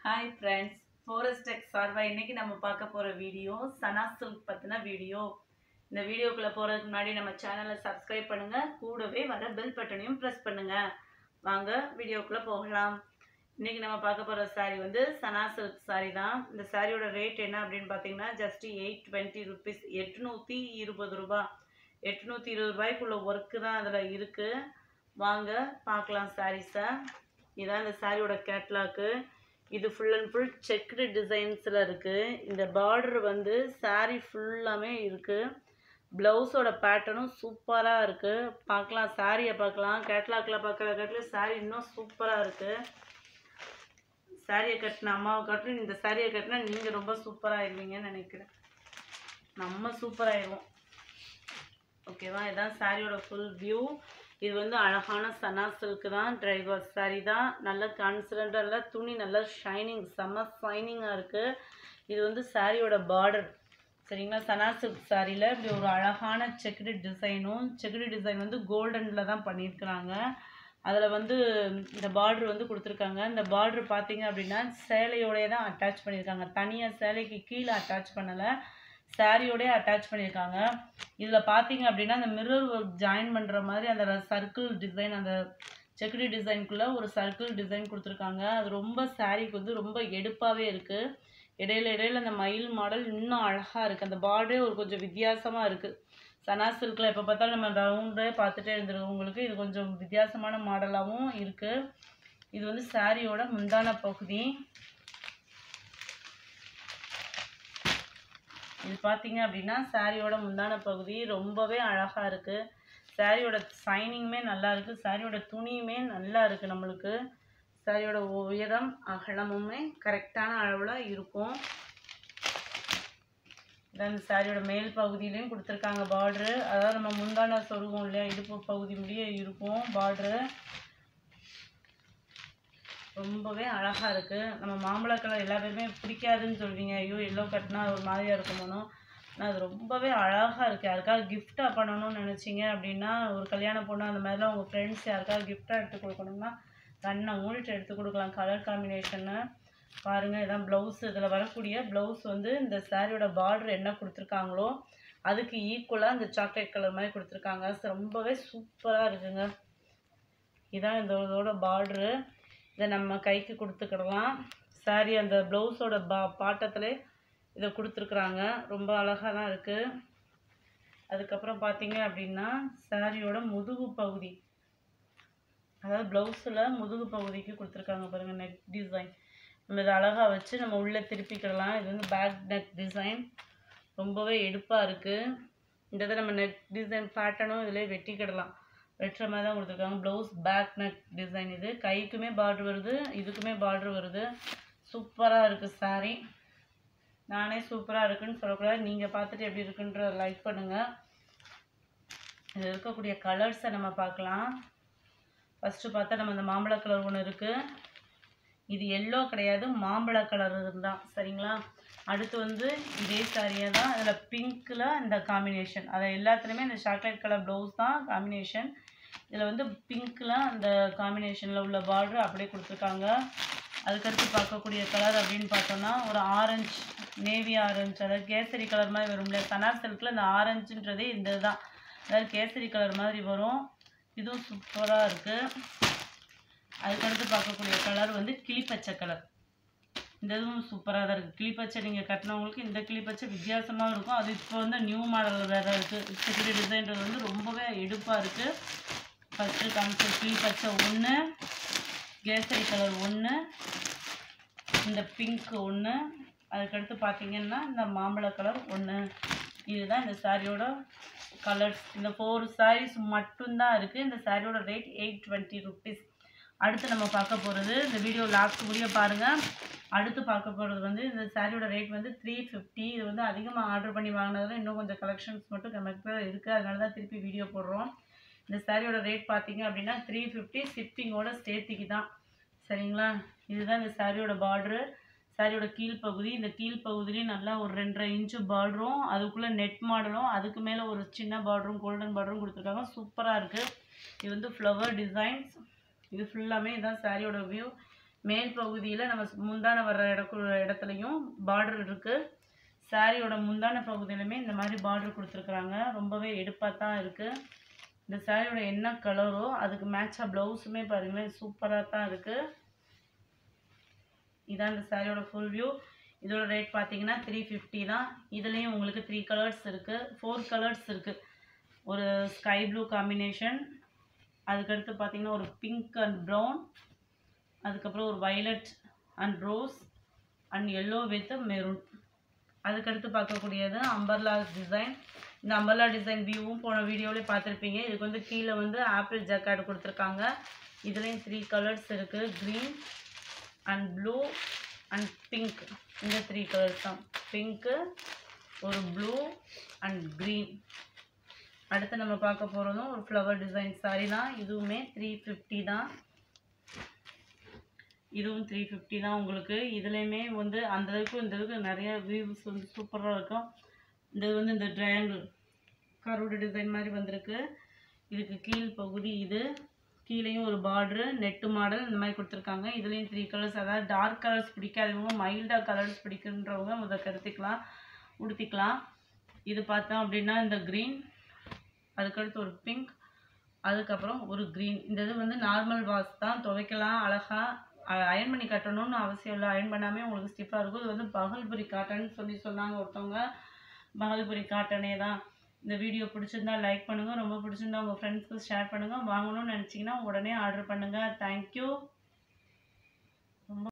Hi friends, Forest Tech சார்பா இன்னைக்கு நம்ம பார்க்க போற வீடியோ சனா சில்க் பத்தின வீடியோ. இந்த வீடியோக்குள்ள போறதுக்கு முன்னாடி நம்ம சேனலை சப்ஸ்கிரைப் பண்ணுங்க, கூடவே வர பெல் பட்டனையும் பிரஸ் பண்ணுங்க. வாங்க வீடியோக்குள்ள போகலாம். இன்னைக்கு நம்ம பார்க்க போற saree வந்து சனா சில்க் saree தான். இந்த சாரியோட ரேட் என்ன அப்படின்னு பார்த்தீங்கன்னா ஜஸ்ட் 820 rupees, 820 ரூபாய். 820 ரூபாய்க்குள்ள ஒர்க்கு தான் அதுல இருக்கு. வாங்க பார்க்கலாம் சாரீஸை. இதான் இந்த சாரியோட கேட்லாக்கு. இது ஃபுல் அண்ட் ஃபுல் செக்டு டிசைன்ஸில் இருக்குது. இந்த பார்டர் வந்து சாரீ ஃபுல்லாமே இருக்குது. ப்ளவுஸோட பேட்டர்னும் சூப்பராக இருக்குது. பார்க்கலாம், சாரியை பார்க்கலாம். கேட்லாக்கில் பார்க்குற கேட்டில் சாரீ இன்னும் சூப்பராக இருக்குது. சாரியை கட்டின அம்மாவை காட்டிலும் இந்த சாரியை கட்டினா நீங்கள் ரொம்ப சூப்பராகிடுவீங்கன்னு நினைக்கிறேன். நம்ம சூப்பராகிடுவோம். ஓகேவா? இதுதான் சாரியோட ஃபுல் வியூ. இது வந்து அழகான சனா சில்க் தான், ட்ரை வாஷ் சாரீ தான். நல்ல கான்சிடென்டாக துணி நல்லா ஷைனிங், செம்ம ஷைனிங்காக இருக்குது. இது வந்து சாரியோட பார்டர் சரிங்களா. சனா சில்க் சாரியில் இப்படி ஒரு அழகான செக்குடு டிசைனும், செக்குடு டிசைன் வந்து கோல்டனில் தான் பண்ணியிருக்கிறாங்க. அதில் வந்து இந்த பார்டர் வந்து கொடுத்துருக்காங்க. இந்த பார்டர் பார்த்தீங்க அப்படின்னா சேலையோடைய தான் அட்டாச் பண்ணியிருக்காங்க. தனியாக சேலைக்கு கீழே அட்டாச் பண்ணலை, சாரியோடய அட்டாச் பண்ணியிருக்காங்க. இதில் பார்த்தீங்க அப்படின்னா அந்த மிரர் ஒர்க் ஜாயின் பண்ணுற மாதிரி அந்த சர்க்கிள் டிசைன், அந்த செக்குடு டிசைனுக்குள்ளே ஒரு சர்க்கிள் டிசைன் கொடுத்துருக்காங்க. அது ரொம்ப சாரீக்கு வந்து ரொம்ப எடுப்பாகவே இருக்குது. இடையில அந்த மயில் மாடல் இன்னும் அழகாக இருக்குது. அந்த பார்டரே ஒரு கொஞ்சம் வித்தியாசமாக இருக்குது. சனா சில்கில் எப்போ பார்த்தாலும் நம்ம ரவுண்டே பார்த்துட்டே இருந்துருக்கோம். உங்களுக்கு இது கொஞ்சம் வித்தியாசமான மாடலாகவும் இருக்குது. இது வந்து சாரியோட முந்தான பகுதி. இது பார்த்தீங்க அப்படின்னா சாரியோட முந்தான பகுதி ரொம்பவே அழகாக இருக்குது. சாரியோட ஷைனிங்குமே நல்லா இருக்குது. சாரியோட துணியுமே நல்லா இருக்குது. நம்மளுக்கு சாரியோட உயரம் அகலமுமே கரெக்டான அளவில் இருக்கும். இந்த சாரியோட மேல் பகுதியிலையும் கொடுத்துருக்காங்க பார்டரு. அதாவது நம்ம முந்தான சொருகும் இல்லையா, இடுப்பு பகுதி முடியே இருக்கும் பார்டரு. ரொம்பவே அழகாக இருக்குது. நம்ம மாம்பழ கலர் எல்லா பேருமே பிடிக்காதுன்னு சொல்வீங்க, ஐயோ எல்லோ கட்டினா ஒரு மாதிரியாக இருக்குமோனோ. ஆனால் அது ரொம்பவே அழகாக இருக்குது. யாருக்காவது கிஃப்டாக பண்ணணும்னு நினச்சிங்க அப்படின்னா, ஒரு கல்யாண பொண்ணு அந்த மாதிரிலாம் உங்கள் ஃப்ரெண்ட்ஸ் யாருக்காவது கிஃப்டாக எடுத்து கொடுக்கணும்னா கண்ணை மூடிட்டு எடுத்து கொடுக்கலாம். கலர் காம்பினேஷன்னு பாருங்கள். இதான் ப்ளவுஸ். இதில் வரக்கூடிய ப்ளவுஸ் வந்து இந்த சாரியோட பார்டர் என்ன கொடுத்துருக்காங்களோ அதுக்கு ஈக்குவலாக இந்த சாக்லேட் கலர் மாதிரி கொடுத்துருக்காங்க. ரொம்பவே சூப்பராக இருக்குங்க. இதான் இதோட பார்டரு. இதை நம்ம கைக்கு கொடுத்துக்கிடலாம். சாரி அந்த ப்ளவுஸோட பாட்டத்திலே இதை கொடுத்துருக்குறாங்க. ரொம்ப அழகாக தான் இருக்குது. அதுக்கப்புறம் பார்த்தீங்க அப்படின்னா சாரியோட முதுகு பகுதி, அதாவது ப்ளவுஸில் முதுகு பகுதிக்கு கொடுத்துருக்காங்க பாருங்கள், நெக் டிசைன். நம்ம இதை அழகாக வச்சு நம்ம உள்ளே திருப்பிக்கிடலாம். இது வந்து பேக் நெக் டிசைன், ரொம்பவே எடுப்பாக இருக்குது. இந்த இதை நம்ம நெக் டிசைன் பேட்டர்னும் இதில் வெட்டிக்கிடலாம். வெட்டுற மாதிரி தான் கொடுத்துருக்காங்க. Blouse back neck design. இது கைக்குமே பார்டர் வருது, இதுக்குமே பார்டர் வருது. சூப்பராக இருக்குது சாரீ. நானே சூப்பராக இருக்குன்னு சொல்லக்கூடாது, நீங்கள் பார்த்துட்டு எப்படி இருக்குன்ற லைக் பண்ணுங்கள். இதில் இருக்கக்கூடிய கலர்ஸை நம்ம பார்க்கலாம். ஃபஸ்ட்டு பார்த்தா நம்ம இந்த மாம்பழ கலர் ஒன்று இருக்குது. இது எல்லோ கிடையாது, மாம்பழ கலர் தான் சரிங்களா. அடுத்து வந்து இதே சாரியை தான், அதில் பிங்க்கில் இந்த காம்பினேஷன், அதை எல்லாத்துலேயுமே இந்த சாக்லேட் கலர் ப்ளவுஸ் தான் காம்பினேஷன். இதில் வந்து பிங்க்கில் அந்த காம்பினேஷனில் உள்ள பார்டர் அப்படியே கொடுத்துருக்காங்க. அதுக்கடுத்து பார்க்கக்கூடிய கலர் அப்படின்னு பார்த்தோன்னா ஒரு ஆரஞ்சு, நேவி ஆரஞ்சு, அதாவது கேசரி கலர் மாதிரி வரும் இல்லையா. சனா சில்கில் இந்த ஆரஞ்சுன்றதே இந்த தான், அதாவது கேசரி கலர் மாதிரி வரும். இதுவும் சூப்பராக இருக்குது. அதுக்கடுத்து பார்க்கக்கூடிய கலர் வந்து கிளிப்பச்சை கலர். இந்த இதுவும் சூப்பராக தான் இருக்குது. கிளிப்பச்சை நீங்கள் கட்டினவங்களுக்கு இந்த கிளிப்பச்சை வித்தியாசமாக இருக்கும். அது இப்போ வந்து நியூ மாடல் வேறு இருக்குது. செக்குடு டிசைன்றது வந்து ரொம்பவே எடுப்பாக இருக்குது. ஃபஸ்ட்டு காமிச்ச கிளிப்பச்சை ஒன்று, கேசரி கலர் ஒன்று, இந்த பிங்க் ஒன்று, அதுக்கடுத்து பார்த்தீங்கன்னா இந்த மாம்பழ கலர் ஒன்று. இதுதான் இந்த சாரியோட கலர்ஸ். இந்த 4 சாரீஸ் மட்டும்தான் இருக்குது. இந்த சாரியோட ரேட் 820 rupees. அடுத்து நம்ம பார்க்க போகிறது, இந்த வீடியோ லாஸ்ட் முடிய பாருங்கள். அடுத்து பார்க்க போகிறது வந்து இந்த சாரியோட ரேட் வந்து 350. இது வந்து அதிகமாக ஆர்டர் பண்ணி வாங்கினதில் இன்னும் கொஞ்சம் கலெக்ஷன்ஸ் மட்டும் நமக்கு இருக்குது, அதனால தான் திருப்பி வீடியோ போடுறோம். இந்த சாரியோட ரேட் பார்த்தீங்க அப்படின்னா 350, ஷிப்பிங்கோட சேர்த்திக்கு தான் சரிங்களா. இதுதான் இந்த சாரியோட பார்டரு, சாரியோட கீழ்ப்பகுதி. இந்த கீழ்ப்பகுதியிலையும் நல்லா ஒரு 2.5 இன்ச்சு பார்டரும், அதுக்குள்ளே நெட் மாடலும், அதுக்கு மேலே ஒரு சின்ன பார்டரும் கோல்டன் பார்டரும் கொடுத்துருக்காங்க. சூப்பராக இருக்குது. இது வந்து ஃப்ளவர் டிசைன்ஸ். இது ஃபுல்லாமே இதுதான் சாரியோட வியூ. மேல் பகுதியில் நம்ம முந்தான வர்ற இடத்துலையும் பார்டர் இருக்குது. சாரியோட முந்தான பகுதியிலுமே இந்த மாதிரி பார்டர் கொடுத்துருக்குறாங்க. ரொம்பவே எடுப்பாக தான் இருக்குது. இந்த சாரியோட என்ன கலரோ அதுக்கு மேட்சாக ப்ளவுஸுமே பாருங்களேன் சூப்பராக தான் இருக்குது. இதான் இந்த சாரியோட ஃபுல் வியூ. இதோட ரேட் பார்த்தீங்கன்னா 350 தான். இதுலேயும் உங்களுக்கு 3 கலர்ஸ் இருக்குது, 4 கலர்ஸ் இருக்குது. ஒரு ஸ்கை ப்ளூ காம்பினேஷன், அதுக்கடுத்து பார்த்தீங்கன்னா ஒரு பிங்க் அண்ட் ப்ரௌன், அதுக்கப்புறம் ஒரு violet and rose and yellow with maroon. அதுக்கடுத்து பார்க்கக்கூடியது அம்பர்லா டிசைன். இந்த அம்பர்லா டிசைன் வியூவும் போன வீடியோவிலே பார்த்துருப்பீங்க. இதுக்கு வந்து கீழே வந்து ஆப்பிள் ஜக்கார்டு கொடுத்துருக்காங்க. இதுலேயும் 3 கலர்ஸ் இருக்குது, green and blue and pink. இந்த 3 கலர்ஸ் தான், பிங்க்கு, ஒரு ப்ளூ அண்ட் க்ரீன். அடுத்து நம்ம பார்க்க போகிறதும் ஒரு ஃப்ளவர் டிசைன் சாரி தான். இதுவுமே 350 தான். இதுவும் 350 தான் உங்களுக்கு. இதுலேயுமே வந்து அந்தளவுக்கு இந்த அளவுக்கு நிறைய வியூஸ் வந்து சூப்பராக இருக்கும். இது வந்து இந்த ட்ரையாங்கிள் கரோடு டிசைன் மாதிரி வந்திருக்கு. இதுக்கு கீழ் பகுதி இது, கீழேயும் ஒரு பார்டரு நெட்டு மாடல் இந்த மாதிரி கொடுத்துருக்காங்க. இதுலேயும் 3 கலர்ஸ், அதாவது டார்க் கலர்ஸ் பிடிக்காதவங்க மைல்டாக கலர்ஸ் பிடிக்குன்றவங்க முதல் எடுத்துக்கலாம், உடுத்திக்கலாம். இது பார்த்தோம் அப்படின்னா இந்த க்ரீன், அதுக்கடுத்து ஒரு பிங்க், அதுக்கப்புறம் ஒரு க்ரீன். இந்த இது வந்து நார்மல் வாஷ் தான், துவைக்கலாம் அழகாக. அயன் பண்ணி கட்டணும்னு அவசியம் இல்லை, அயன் பண்ணாமே உங்களுக்கு ஸ்டிஃபாக இருக்கும். இது வந்து பகல்புரி காட்டன் சொன்னாங்க ஒருத்தவங்க. பகல்புரி காட்டனே தான். இந்த வீடியோ பிடிச்சிருந்தா லைக் பண்ணுங்கள், ரொம்ப பிடிச்சிருந்தா உங்கள் ஃப்ரெண்ட்ஸ்க்கு ஷேர் பண்ணுங்கள். வாங்கணும்னு நினச்சிங்கன்னா உடனே ஆர்டர் பண்ணுங்கள். தேங்க்யூ.